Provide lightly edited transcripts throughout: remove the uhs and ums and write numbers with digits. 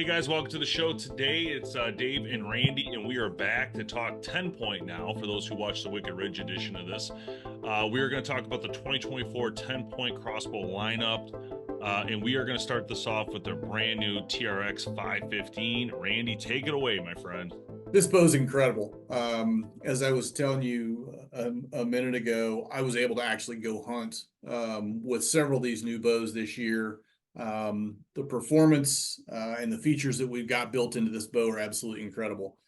Hey guys, welcome to the show. Today it's Dave and Randy, and we are back to talk 10 point now. For those who watched the Wicked Ridge edition of this, we are going to talk about the 2024 10 point crossbow lineup, and we are going to start this off with their brand new TRX 515. Randy, take it away, my friend. This bow's incredible. As I was telling you a minute ago, I was able to actually go hunt with several of these new bows this year. The performance and the features that we've got built into this bow are absolutely incredible.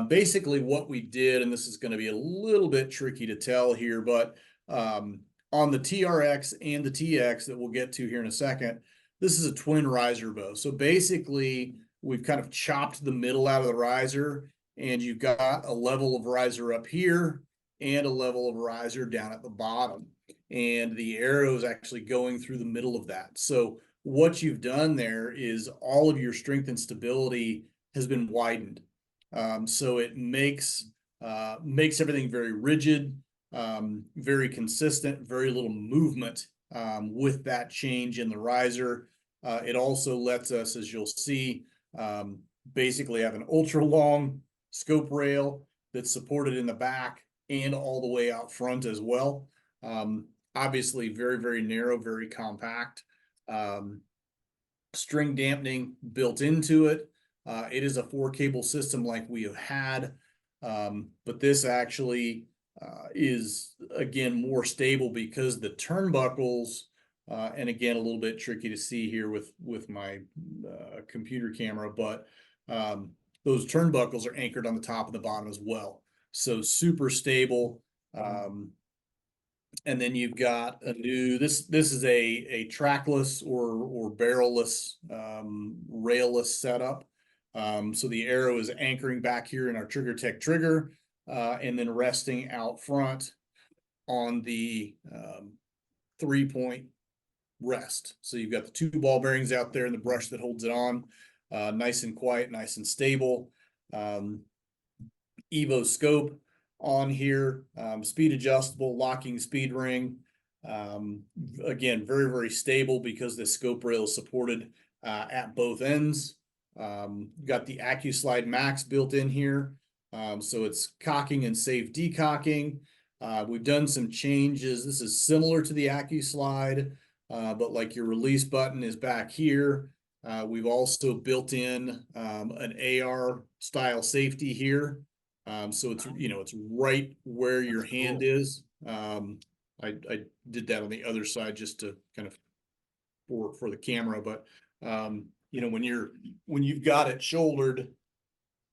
Basically, what we did, and this is going to be a little bit tricky to tell here, but on the TRX and the TX that we'll get to here in a second, this is a twin riser bow. So basically, we've kind of chopped the middle out of the riser, and you've got a level of riser up here and a level of riser down at the bottom. And the arrow is actually going through the middle of that. So what you've done there is all of your strength and stability has been widened. So it makes everything very rigid, very consistent, very little movement with that change in the riser. It also lets us, as you'll see, basically have an ultra long scope rail that's supported in the back and all the way out front as well. Obviously very, very narrow, very compact. String dampening built into it. It is a 4 cable system like we have had, but this actually is, again, more stable because the turnbuckles, and again, a little bit tricky to see here with my computer camera, but those turnbuckles are anchored on the top and the bottom as well. So super stable. And then you've got a new, this is a trackless or barrelless, railless setup. So the arrow is anchoring back here in our Trigger Tech trigger, and then resting out front on the 3-point rest. So you've got the 2 ball bearings out there and the brush that holds it on. Nice and quiet, nice and stable. Evo scope on here, speed adjustable, locking speed ring. Again, very, very stable because the scope rail is supported at both ends. Got the AccuSlide Max built in here. So it's cocking and safe decocking. We've done some changes. This is similar to the AccuSlide, but like your release button is back here. We've also built in an AR style safety here. So it's, it's right where your hand is. I did that on the other side just to kind of for the camera, but when you've got it shouldered,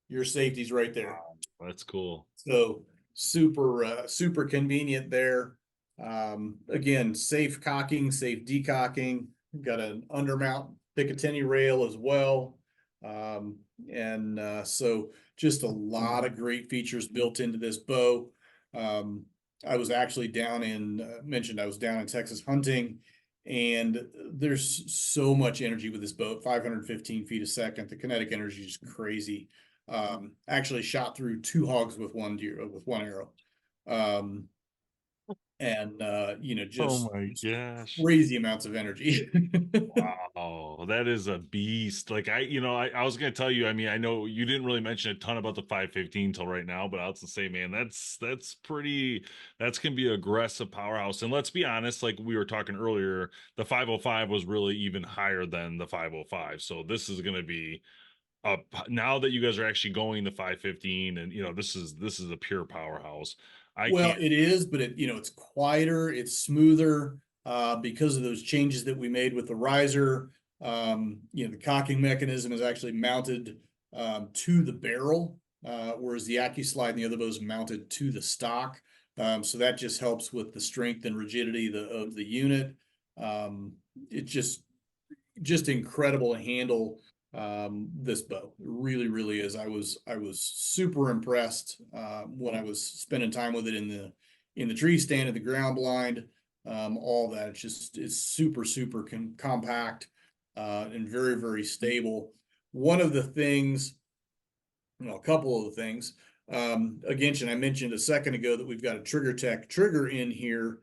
your safety's right there. Wow, that's cool. So super convenient there. Again, safe cocking, safe decocking. Got an undermount Picatinny rail as well. So just a lot of great features built into this bow. I was actually mentioned I was down in Texas hunting, and there's so much energy with this boat, 515 feet a second. The kinetic energy is crazy. Actually shot through 2 hogs with one arrow. Just Oh my gosh. crazy amounts of energy. Wow, that is a beast. Like I was gonna tell you, I mean, I know you didn't really mention a ton about the 515 till right now, but I was to say, man, that's gonna be aggressive powerhouse. And let's be honest, like we were talking earlier, the 505 was really even higher than the 505. So this is gonna be now that you guys are actually going the 515, and this is a pure powerhouse. Well, it is, but it's quieter, it's smoother, because of those changes that we made with the riser. The cocking mechanism is actually mounted to the barrel, whereas the AccuSlide and the other bows mounted to the stock. So that just helps with the strength and rigidity of the unit. It's just incredible to handle this bow. It really, really is. I was super impressed when I was spending time with it in the tree stand, at the ground blind, all that. It's super compact and very, very stable. One of the things, a couple of the things, again, and I mentioned a second ago that we've got a Trigger Tech trigger in here,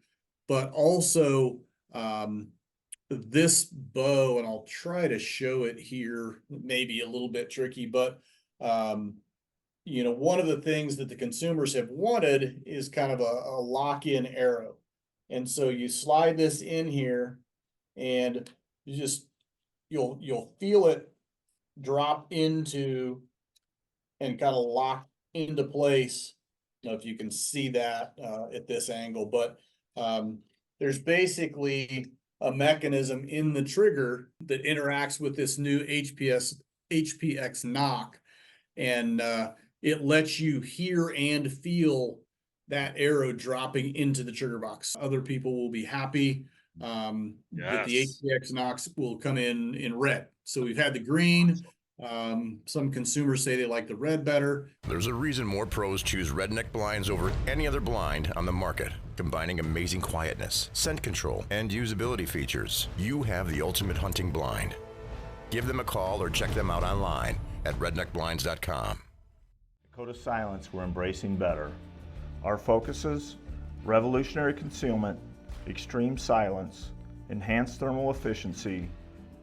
but also this bow, and I'll try to show it here, maybe a little bit tricky, but one of the things that the consumers have wanted is kind of a lock-in arrow. And so you slide this in here and you'll feel it drop into and kind of lock into place. I don't know if you can see that at this angle, but there's basically a mechanism in the trigger that interacts with this new HPX knock, and it lets you hear and feel that arrow dropping into the trigger box. Other people will be happy that the Yes. HPX knocks will come in red. So we've had the green. Some consumers say they like the red better. There's a reason more pros choose Redneck blinds over any other blind on the market, combining amazing quietness, scent control, and usability features. You have the ultimate hunting blind. Give them a call or check them out online at redneckblinds.com. Code of silence, we're embracing better. Our focuses: revolutionary concealment, extreme silence, enhanced thermal efficiency,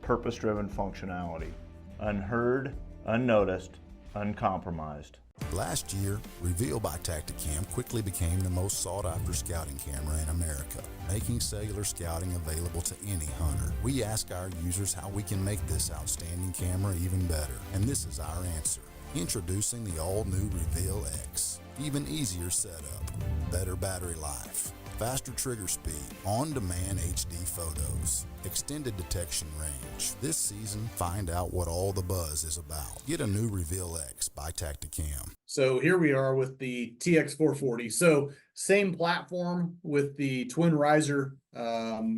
purpose-driven functionality. Unheard, unnoticed, uncompromised. Last year, Reveal by Tacticam quickly became the most sought-after scouting camera in America, making cellular scouting available to any hunter. We ask our users how we can make this outstanding camera even better, and this is our answer. Introducing the all-new Reveal X. Even easier setup, better battery life, faster trigger speed, on-demand HD photos, extended detection range. This season, find out what all the buzz is about. Get a new Reveal X by Tacticam. So here we are with the TX440. So same platform with the twin riser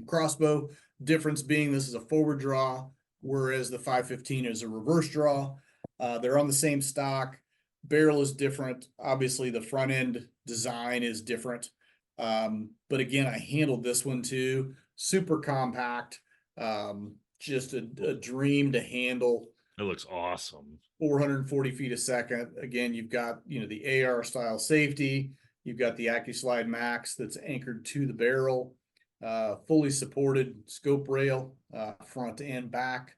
crossbow. Difference being this is a forward draw, whereas the 515 is a reverse draw. They're on the same stock. Barrel is different. Obviously, the front end design is different. But again, I handled this one too. Super compact. Just a dream to handle. It looks awesome. 440 feet a second. Again, you've got, the AR style safety. You've got the AccuSlide Max that's anchored to the barrel. Fully supported scope rail, front and back.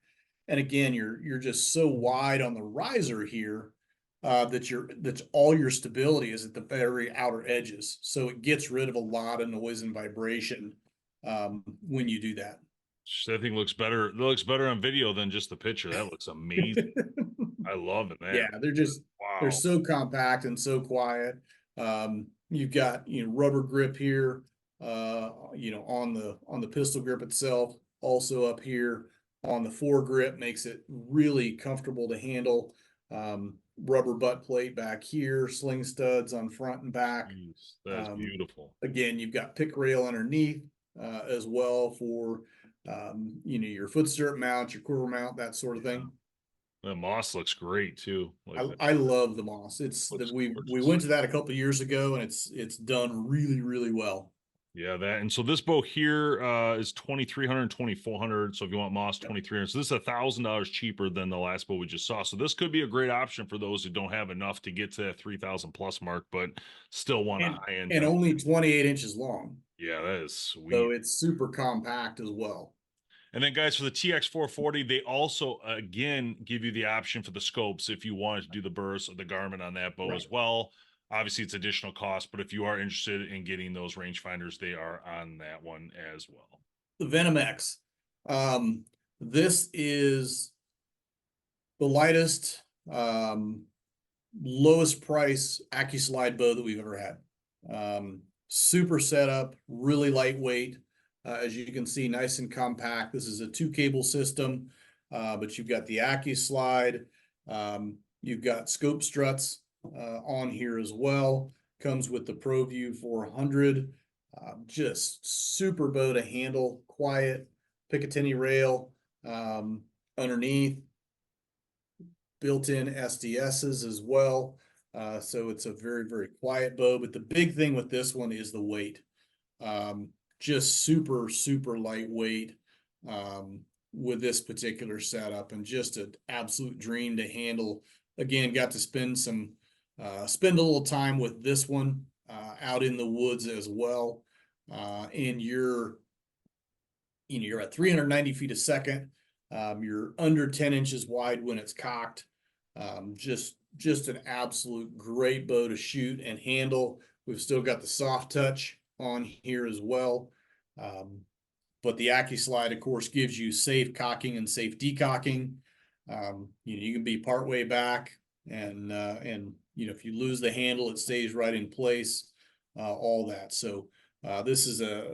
And again, you're just so wide on the riser here that's all your stability is at the very outer edges. So it gets rid of a lot of noise and vibration when you do that. That thing looks better. It looks better on video than just the picture. That looks amazing. I love it, man. Yeah, they're so compact and so quiet. You've got rubber grip here, on the pistol grip itself. Also up here on the foregrip makes it really comfortable to handle. Rubber butt plate back here, sling studs on front and back. Jeez, that's beautiful. Again, you've got pick rail underneath as well for your foot stirrup mount, your quiver mount, that sort of thing. The moss looks great too. I love the moss. We went to that a couple of years ago, and it's done really, really well. Yeah, that. And so this bow here is 2,300, 2,400. So if you want moss, 2,300. So this is $1,000 cheaper than the last bow we just saw. So this could be a great option for those who don't have enough to get to that 3,000 plus mark, but still want a high end. And only 28 inches long. Yeah, that is sweet. So it's super compact as well. And then, guys, for the TX440, they also, again, give you the option for the scopes if you wanted to do the burst or the Garmin on that bow as well. Obviously, it's additional cost, but if you are interested in getting those rangefinders, they are on that one as well. The Venom X. This is the lightest, lowest price AccuSlide bow that we've ever had. Super setup, really lightweight. As you can see, nice and compact. This is a 2-cable system, but you've got the AccuSlide. You've got scope struts on here as well. Comes with the ProView 400. Just super bow to handle, quiet, Picatinny rail underneath, built-in SDSs as well. So it's a very, very quiet bow, but the big thing with this one is the weight. Just super, super lightweight with this particular setup, and just an absolute dream to handle. Again, got to spend a little time with this one out in the woods as well. And you're you're at 390 feet a second. You're under 10 inches wide when it's cocked. Just an absolute great bow to shoot and handle. We've still got the soft touch on here as well. But the AccuSlide, of course, gives you safe cocking and safe decocking. You can be partway back, and if you lose the handle, it stays right in place. All that. So this is a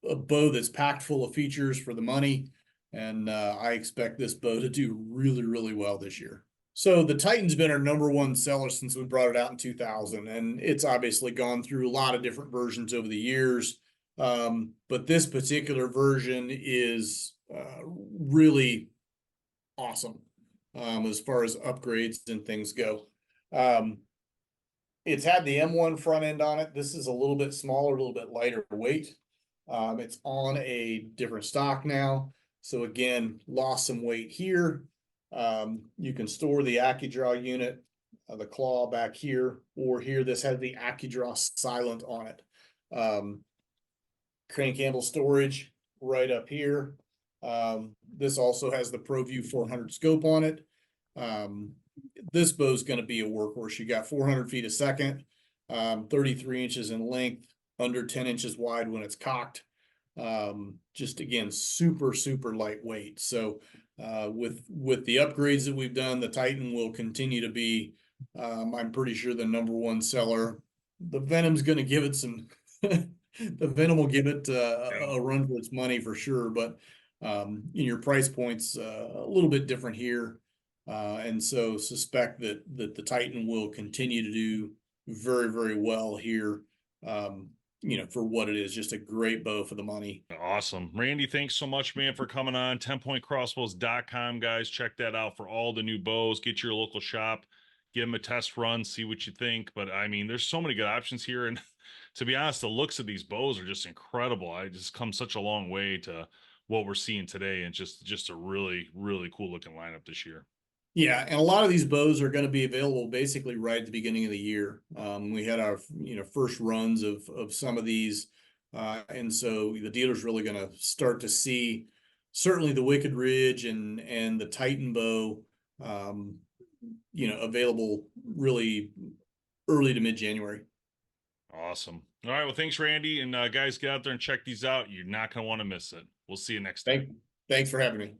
bow that's packed full of features for the money, and I expect this bow to do really, really well this year. So the Titan's been our #1 seller since we brought it out in 2000, and it's obviously gone through a lot of different versions over the years. But this particular version is really awesome as far as upgrades and things go. It's had the M1 front end on it. This is a little bit smaller, a little bit lighter weight. It's on a different stock now. So again, lost some weight here. You can store the AccuDraw unit, the claw back here, or here. This has the AccuDraw silent on it. Crank handle storage right up here. This also has the ProView 400 scope on it. This bow is going to be a workhorse. You got 400 feet a second, 33 inches in length, under 10 inches wide when it's cocked. Just again, super, super lightweight. So with the upgrades that we've done, the Titan will continue to be, I'm pretty sure, the #1 seller. The Venom's going to give it some, the Venom will give it a run for its money for sure. But in your price points, a little bit different here. And so suspect that the Titan will continue to do very, very well here. For what it is, just a great bow for the money. Awesome. Randy, thanks so much, man, for coming on. 10pointcrossbows.com, guys. Check that out for all the new bows. Get your local shop, give them a test run, see what you think. But I mean, there's so many good options here. And to be honest, the looks of these bows are just incredible. I just come such a long way to what we're seeing today, and just a really, really cool looking lineup this year. Yeah, and a lot of these bows are going to be available basically right at the beginning of the year. We had our first runs of some of these, and so the dealer's really going to start to see certainly the Wicked Ridge and the Titan bow, available really early to mid-January. Awesome. All right, well, thanks, Randy, and guys, get out there and check these out. You're not going to want to miss it. We'll see you next time. Thanks for having me.